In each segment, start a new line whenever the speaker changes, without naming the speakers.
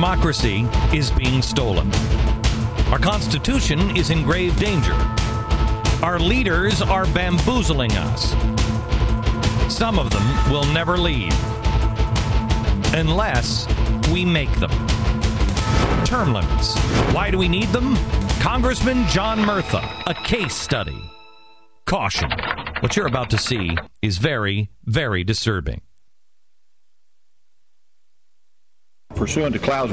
democracy is being stolen. Our Constitution is in grave danger. Our leaders are bamboozling us. Some of them will never leave unless we make them. Term limits. Why do we need them? Congressman John Murtha, a case study. Caution. What you're about to see is very, very disturbing.
Pursuant to Clause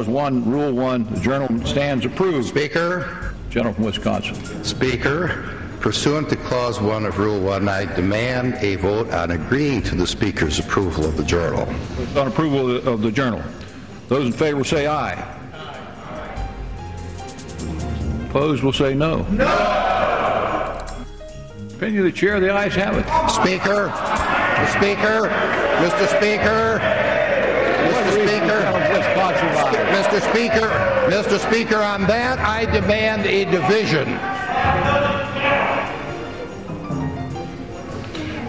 1, Rule 1, the Journal stands approved.
Speaker.
Gentleman from Wisconsin.
Speaker, pursuant to Clause 1 of Rule 1, I demand a vote on agreeing to the Speaker's approval of the Journal.
On approval of the Journal. Those in favor say aye. Opposed will say no.
No!
Opinion of the chair, the ayes have it.
Speaker, Speaker, Mr. Speaker, Mr. Speaker, Mr. Speaker, on that I demand a division.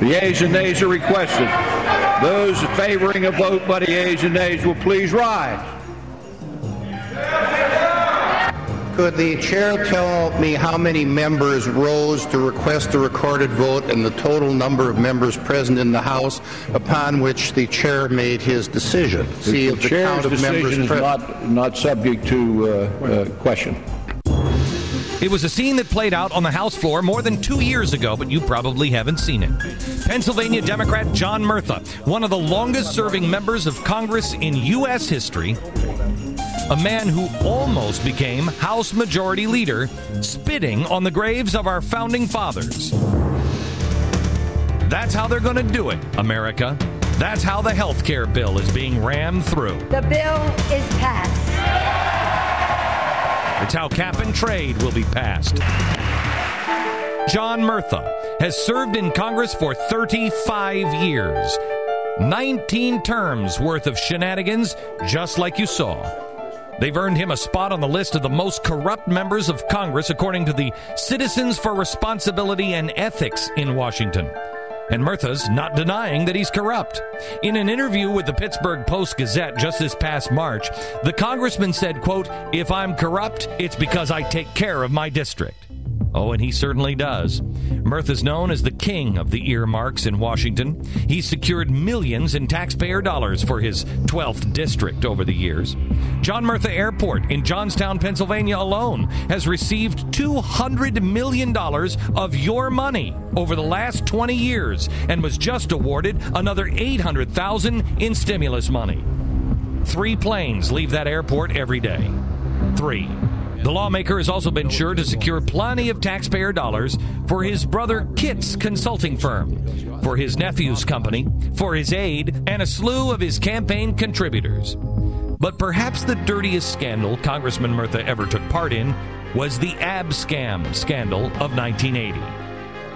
The yeas and nays are requested. Those favoring a vote by the yeas and nays will please rise.
Could the chair tell me how many members rose to request a recorded vote and the total number of members present in the House upon which the chair made his decision?
See if the chair's decision is not subject to question.
It was a scene that played out on the House floor more than 2 years ago, but you probably haven't seen it. Pennsylvania Democrat John Murtha, one of the longest-serving members of Congress in U.S. history, a man who almost became House Majority Leader, spitting on the graves of our founding fathers. That's how they're going to do it, America. That's how the health care bill is being rammed through.
The bill is passed.
It's how cap and trade will be passed. John Murtha has served in Congress for 35 years. 19 terms worth of shenanigans, just like you saw. They've earned him a spot on the list of the most corrupt members of Congress, according to the Citizens for Responsibility and Ethics in Washington. And Murtha's not denying that he's corrupt. In an interview with the Pittsburgh Post-Gazette just this past March, the congressman said, quote, "If I'm corrupt, it's because I take care of my district." Oh, and he certainly does. Murtha's known as the king of the earmarks in Washington. He's secured millions in taxpayer dollars for his 12th district over the years. John Murtha Airport in Johnstown, Pennsylvania alone has received $200 million of your money over the last 20 years and was just awarded another $800,000 in stimulus money. 3 planes leave that airport every day. 3. The lawmaker has also been sure to secure plenty of taxpayer dollars for his brother Kit's consulting firm, for his nephew's company, for his aide, and a slew of his campaign contributors. But perhaps the dirtiest scandal Congressman Murtha ever took part in was the Abscam scandal of 1980.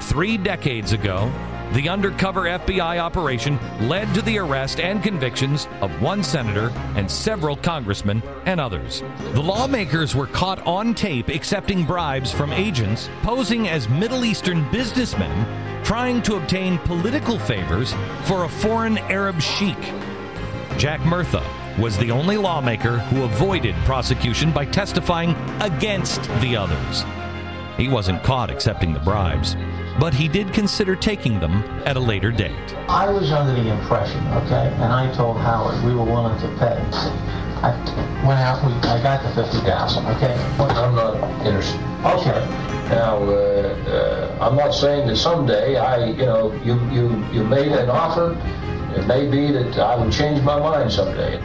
3 decades ago, the undercover FBI operation led to the arrest and convictions of 1 senator and several congressmen and others. The lawmakers were caught on tape accepting bribes from agents posing as Middle Eastern businessmen trying to obtain political favors for a foreign Arab sheik. Jack Murtha was the only lawmaker who avoided prosecution by testifying against the others. He wasn't caught accepting the bribes, but he did consider taking them at a later date.
I was under the impression, okay, and I told Howard we were willing to pay. I went out, I got the $50,000, okay?
I'm not interested.
Okay.
Now, I'm not saying that someday you made an offer. It may be that I would change my mind someday.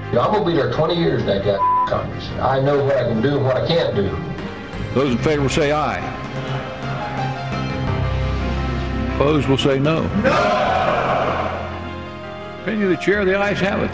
I'm going to be there 20 years in that goddamn Congress. I know what I can do and what I can't do.
Those in favor say aye. Opposed will say no. No! Opinion of the chair, the ayes have it.